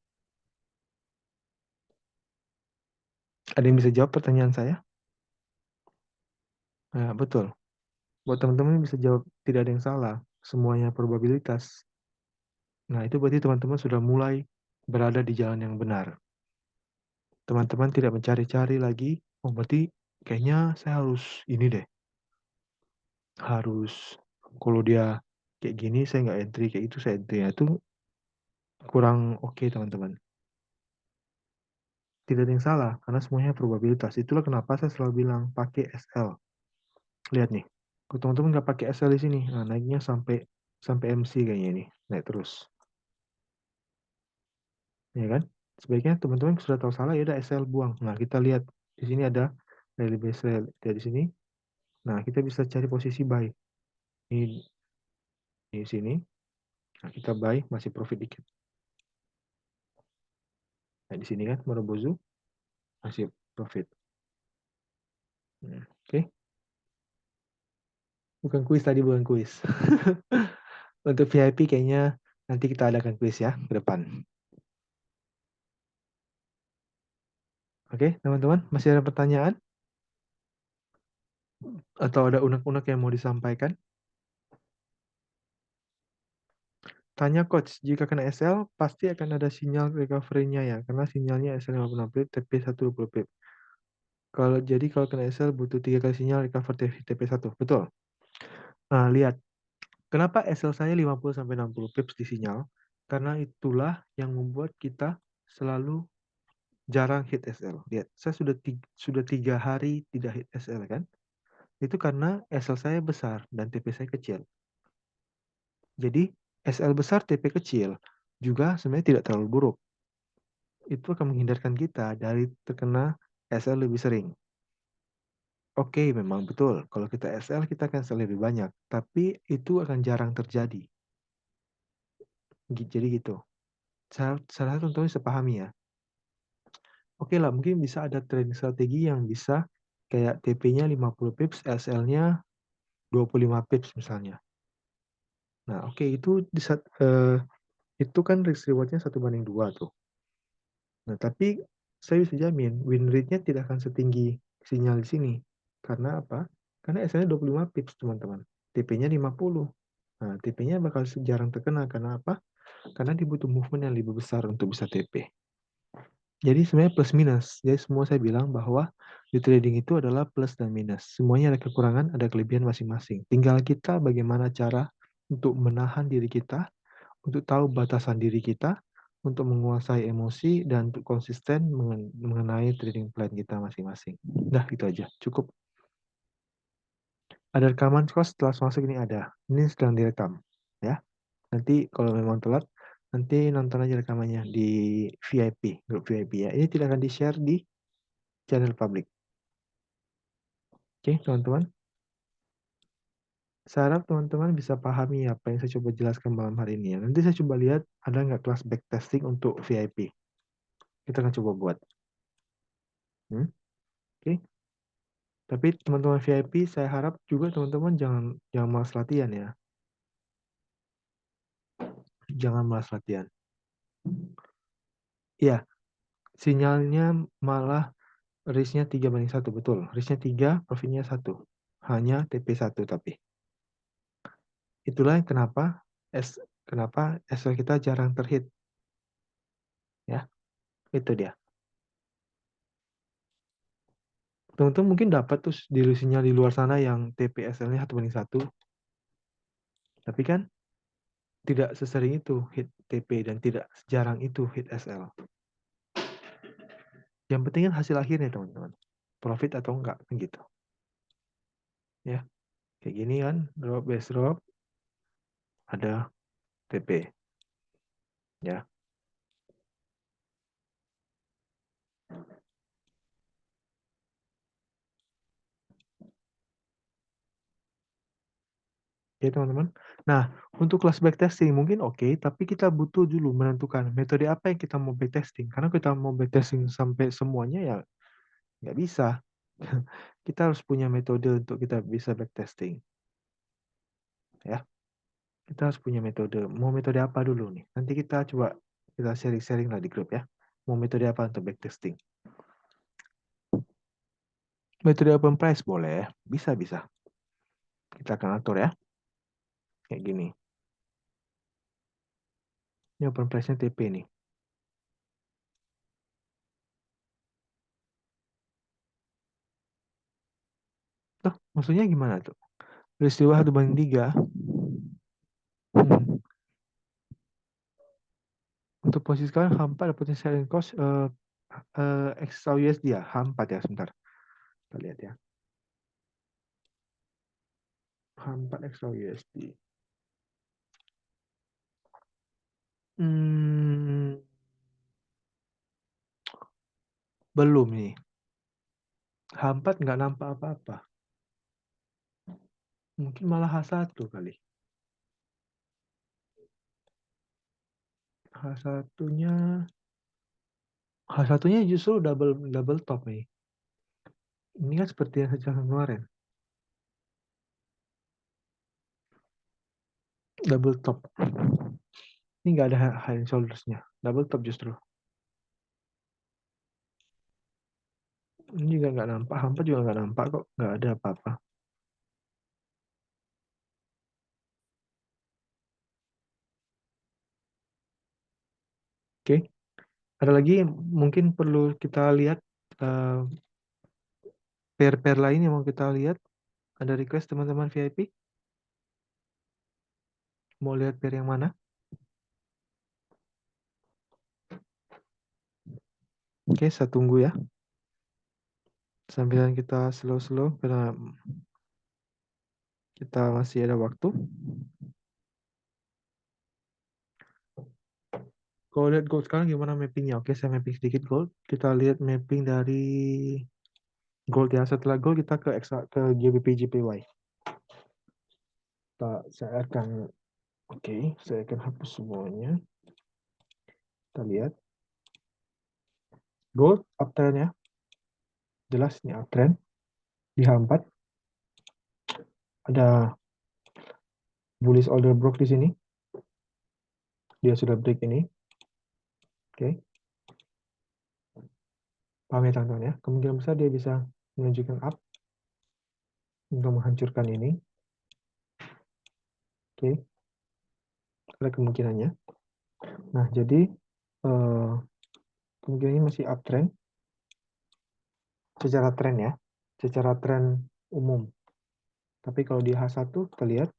Ada yang bisa jawab pertanyaan saya? Nah, betul. Buat teman-teman bisa jawab tidak ada yang salah. Semuanya probabilitas. Nah, itu berarti teman-teman sudah mulai berada di jalan yang benar. Teman-teman tidak mencari-cari lagi, oh berarti kayaknya saya harus ini deh. Harus, kalau dia kayak gini saya nggak entry, kayak itu saya entry. Nah, itu kurang oke teman-teman. Tidak ada yang salah, karena semuanya probabilitas. Itulah kenapa saya selalu bilang pakai SL. Lihat nih, kalau teman-teman nggak pakai SL di sini, nah naiknya sampai sampai MC kayaknya ini, naik terus. Ya kan? Sebaiknya teman-teman sudah tahu salah, ya udah SL buang. Nah, kita lihat di sini ada daily base rate di sini. Nah, kita bisa cari posisi buy. Ini di sini. Nah, kita buy masih profit dikit. Nah, di sini kan Marubozu masih profit. Oke. Okay. Bukan kuis tadi, bukan kuis. Untuk VIP kayaknya nanti kita adakan kuis ya ke depan. Oke, teman-teman, masih ada pertanyaan? Atau ada unek-unek yang mau disampaikan? Tanya coach, jika kena SL, pasti akan ada sinyal recovery-nya ya, karena sinyalnya SL 56 pip, TP 120 pip. Kalau kena SL butuh 3 kali sinyal recover TP 1, betul. Nah, lihat, kenapa SL saya 50 sampai 60 pips di sinyal? Karena itulah yang membuat kita selalu jarang hit SL. Lihat, saya sudah 3 hari tidak hit SL kan? Itu karena SL saya besar dan TP saya kecil. Jadi SL besar, TP kecil juga sebenarnya tidak terlalu buruk. Itu akan menghindarkan kita dari terkena SL lebih sering. Oke, memang betul. Kalau kita SL, kita akan SL lebih banyak. Tapi itu akan jarang terjadi. Jadi gitu. Salah satu tentunya sepahami ya. Oke lah, mungkin bisa ada trading strategi yang bisa kayak TP-nya 50 pips, SL-nya 25 pips misalnya. Nah, oke, itu kan risk reward-nya 1:2 tuh. Nah, tapi saya bisa jamin win rate-nya tidak akan setinggi sinyal di sini. Karena apa? Karena SL-nya 25 pips, teman-teman. TP-nya 50. Nah, TP-nya bakal jarang terkena. Karena apa? Karena dibutuh movement yang lebih besar untuk bisa TP. Jadi sebenarnya plus minus. Jadi semua saya bilang bahwa di trading itu adalah plus dan minus. Semuanya ada kekurangan, ada kelebihan masing-masing. Tinggal kita bagaimana cara untuk menahan diri kita, untuk tahu batasan diri kita, untuk menguasai emosi, dan untuk konsisten mengenai trading plan kita masing-masing. Dah, itu aja. Cukup. Ada rekaman kok setelah masuk ini ada. Ini sedang direkam. Ya. Nanti kalau memang telat, nanti nonton aja rekamannya di VIP, grup VIP ya. Ini tidak akan di-share di channel publik. Oke, teman-teman. Saya harap teman-teman bisa pahami apa yang saya coba jelaskan malam hari ini ya. Nanti saya coba lihat ada nggak kelas backtesting untuk VIP. Kita akan coba buat. Oke. Tapi teman-teman VIP, saya harap juga teman-teman jangan malas latihan ya. Jangan malas latihan. Iya, sinyalnya malah risknya 3:1, betul. Risknya 3, profitnya 1. Hanya TP 1 tapi. Itulah kenapa SL kita jarang terhit. Ya, itu dia. Teman-teman mungkin dapat tuh sinyal di luar sana yang TPSL-nya 1:1. Tapi kan tidak sesering itu hit TP dan tidak sejarang itu hit SL. Yang penting kan hasil akhirnya teman-teman. Profit atau enggak, kan gitu. Ya, kayak gini kan, drop base drop, ada TP. Ya, oke teman-teman. Nah, untuk kelas backtesting mungkin oke, tapi kita butuh dulu menentukan metode apa yang kita mau backtesting. Karena kita mau backtesting sampai semuanya ya Nggak bisa. Kita harus punya metode untuk kita bisa backtesting. Ya, kita harus punya metode. Mau metode apa dulu nih? Nanti kita coba kita sharing-sharing lah di grup ya. Mau metode apa untuk backtesting? Metode open price boleh. Bisa. Kita akan atur ya. Kayak gini. Ini open price-nya TP nih. Tuh, maksudnya gimana tuh? Peristiwa 1/3. Hmm. Untuk posisi sekarang H4 ada potensi selling cost XAUSD ya. H4 ya, sebentar. Kita lihat ya. H4 XAUSD. Hmm, belum nih. H4 nggak nampak apa-apa. Mungkin malah H1 kali. H1-nya H1-nya justru double top nih. Ini kan seperti yang saya kemarin. Double top. Ini nggak ada high and shoulders-nya. Double top justru. Ini juga nggak nampak. H4 juga nggak nampak kok. Nggak ada apa-apa. Oke. Ada lagi mungkin perlu kita lihat eh, pair-pair lain yang mau kita lihat. Ada request teman-teman VIP? Mau lihat pair yang mana? Oke, saya tunggu ya. Sambilan kita slow-slow karena kita masih ada waktu. Kalau lihat gold sekarang gimana mappingnya? Oke, saya mapping sedikit gold. Kita lihat mapping dari gold ya. Setelah gold kita ke GBP JPY. Saya akan hapus semuanya. Kita lihat gold uptrend ya. Jelas ini uptrend di H4. Ada bullish order block di sini. Dia sudah break ini. Oke. Paham ya teman-teman ya. Kemungkinan besar dia bisa menunjukkan up untuk menghancurkan ini. Oke. Ada kemungkinannya. Nah, jadi kemungkinan ini masih uptrend secara tren ya. Secara tren umum. Tapi kalau di H1 kita lihat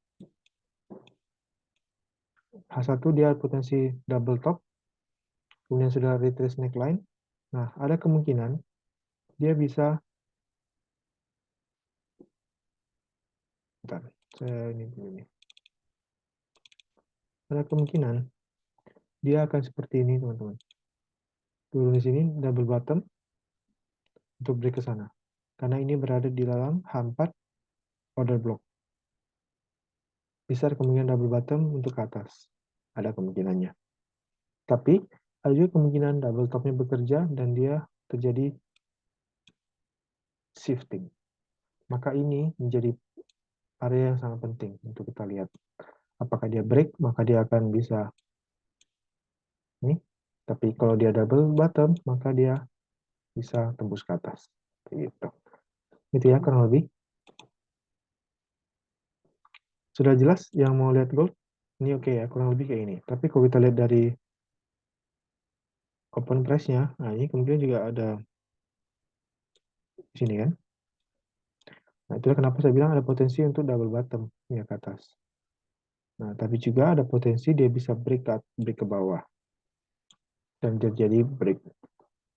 H1 dia potensi double top, kemudian sudah retrace neckline. Nah, ada kemungkinan dia bisa, bentar, saya ini dulu nih. Ada kemungkinan dia akan seperti ini, teman-teman. Turun di sini, double bottom untuk break ke sana. Karena ini berada di dalam H4 order block. Besar kemungkinan double bottom untuk ke atas. Ada kemungkinannya. Tapi ada juga kemungkinan double topnya bekerja dan dia terjadi shifting. Maka ini menjadi area yang sangat penting untuk kita lihat. Apakah dia break, maka dia akan bisa ini. Tapi kalau dia double bottom, maka dia bisa tembus ke atas. Gitu. Itu ya kurang lebih. Sudah jelas yang mau lihat gold? Ini oke ya, kurang lebih kayak ini. Tapi kalau kita lihat dari open price-nya, nah ini kemudian juga ada di sini kan. Nah, itulah kenapa saya bilang ada potensi untuk double bottom ya ke atas. Nah, tapi juga ada potensi dia bisa break ke bawah dan terjadi break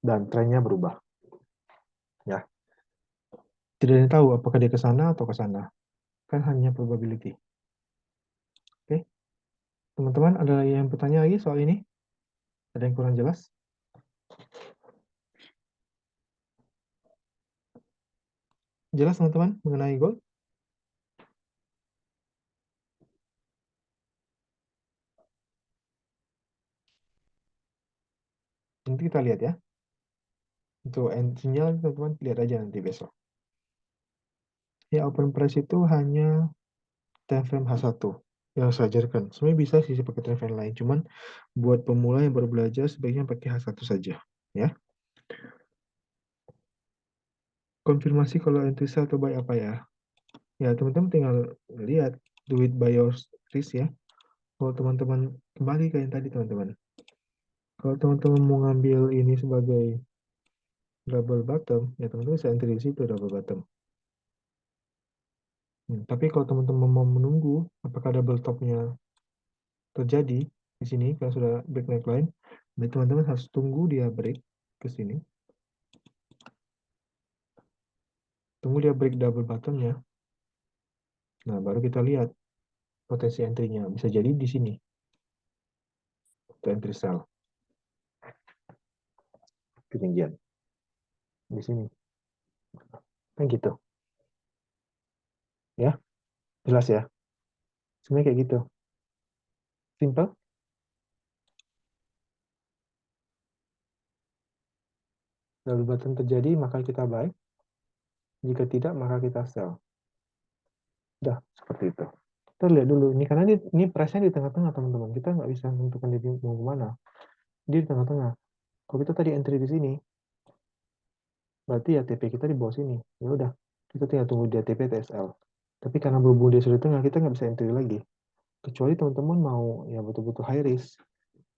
dan trennya berubah. Ya, tidak ada yang tahu apakah dia ke sana atau ke sana. Kan hanya probability. Oke, teman-teman ada yang bertanya lagi soal ini? Ada yang kurang jelas? Jelas teman-teman mengenai gold? Nanti kita lihat ya. Untuk entry-nya teman-teman lihat aja nanti besok. Ya, open price itu hanya time frame H1 yang saya ajarkan. Sebenarnya bisa sih pakai time frame lain, cuman buat pemula yang baru belajar sebaiknya pakai H1 saja. Ya, konfirmasi kalau entry sell atau buy apa ya? Ya, teman-teman tinggal lihat do it by your risk ya. Kalau teman-teman kembali ke yang tadi teman-teman. Kalau teman-teman mau ngambil ini sebagai double bottom, ya teman-teman bisa entry di situ double bottom. Tapi kalau teman-teman mau menunggu apakah double topnya terjadi di sini kalau sudah break neckline, berarti teman-teman harus tunggu dia break ke sini, tunggu dia break double bottomnya. Nah, baru kita lihat potensi entry-nya. Bisa jadi di sini, untuk entry sell. Ketinggian. Di sini. Kan gitu. Ya, jelas ya. Sebenarnya kayak gitu. Simple. Double bottom terjadi, maka kita buy. Jika tidak, maka kita sell. Udah, seperti itu. Kita lihat dulu. Ini karena ini price-nya di tengah-tengah, teman-teman. Kita nggak bisa menentukan dia mau kemana. Dia di tengah-tengah. Kalau kita tadi entry di sini, berarti ya TP kita di bawah sini. Ya udah, kita tinggal tunggu dia TP TSL. Tapi karena berhubung dia sudah di tengah, kita nggak bisa entry lagi. Kecuali teman-teman mau ya betul-betul high risk.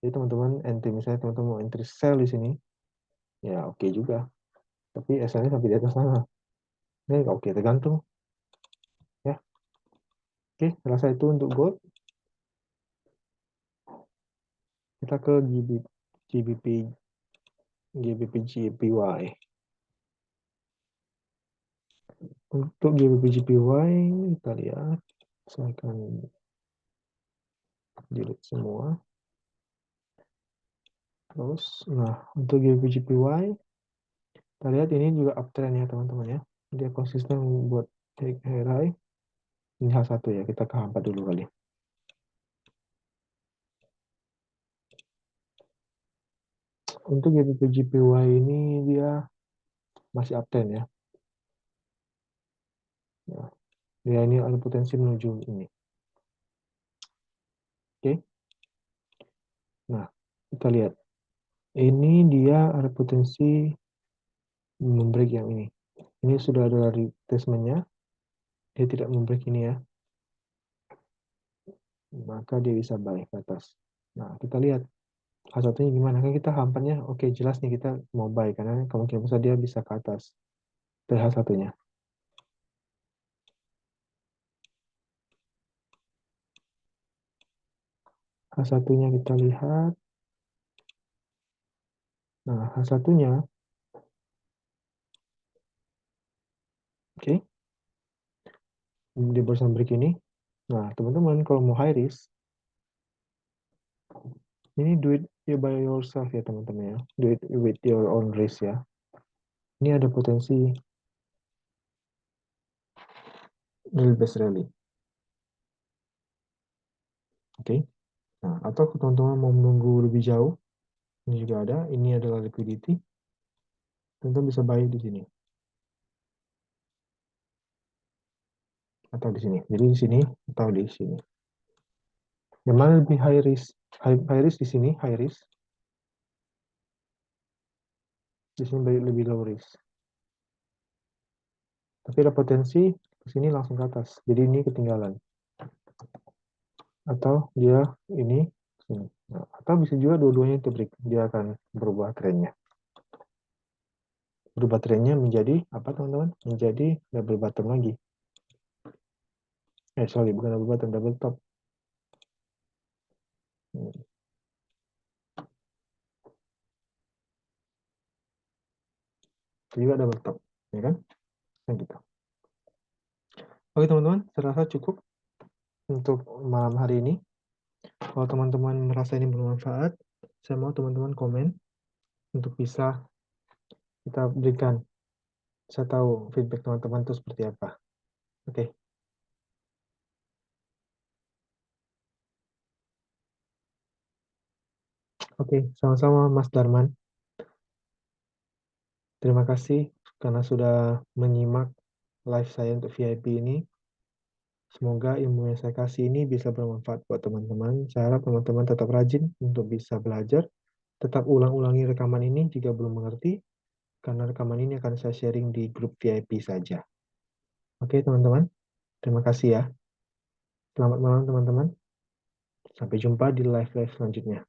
Jadi teman-teman entry, misalnya teman-teman mau entry sell di sini, ya oke juga. Tapi SL-nya sampai di atas sana. Ini nggak oke, tergantung. Ya, oke, rasa itu untuk gold. Kita ke GBP, GBP JPY. Untuk GBP JPY, kita lihat. Saya akan delete semua. Terus, nah, untuk GBP JPY, kita lihat ini juga uptrend ya teman-teman ya. Dia konsisten buat take high. Ini H1 ya, kita ke H4 dulu kali. Untuk GBP JPY ini dia masih uptrend ya. Nah, dia ini ada potensi menuju ini. Oke. Nah, kita lihat. Ini dia ada potensi membreak yang ini. Ini sudah ada retracement-nya. Dia tidak membreak ini ya. Maka dia bisa buy ke atas. Nah, kita lihat H1-nya gimana. Kan kita hampannya oke jelas nih kita mau buy karena kemungkinan besar dia bisa ke atas dari H1-nya. H1-nya kita lihat. Nah, H1-nya oke. Di barusan break ini. Nah, teman-teman kalau mau high risk, ini do it by yourself ya teman-teman ya. Do it with your own risk ya. Ini ada potensi real base rally. Oke. Nah, atau teman-teman mau menunggu lebih jauh, ini juga ada. Ini adalah liquidity. Teman-teman bisa buy di sini atau di sini. Jadi di sini atau di sini. Yang mana lebih high risk? High risk di sini, high risk. Di sini lebih low risk. Tapi ada potensi ke sini langsung ke atas. Jadi ini ketinggalan. Atau dia ini sini. Nah, atau bisa juga dua-duanya itu break. Dia akan berubah trennya. Berubah trennya menjadi apa teman-teman? Menjadi double bottom lagi. Sorry, bukan double bottom, double top. Itu juga double top, ya kan? Nah, gitu. Oke teman-teman, saya rasa cukup untuk malam hari ini. Kalau teman-teman merasa ini bermanfaat, saya mau teman-teman komen untuk bisa kita berikan. Saya tahu feedback teman-teman itu seperti apa. Oke, oke, sama-sama Mas Darman. Terima kasih karena sudah menyimak live saya untuk VIP ini. Semoga ilmu yang saya kasih ini bisa bermanfaat buat teman-teman. Saya harap teman-teman tetap rajin untuk bisa belajar. Tetap ulang-ulangi rekaman ini jika belum mengerti, karena rekaman ini akan saya sharing di grup VIP saja. Oke, teman-teman. Terima kasih ya. Selamat malam, teman-teman. Sampai jumpa di live-live selanjutnya.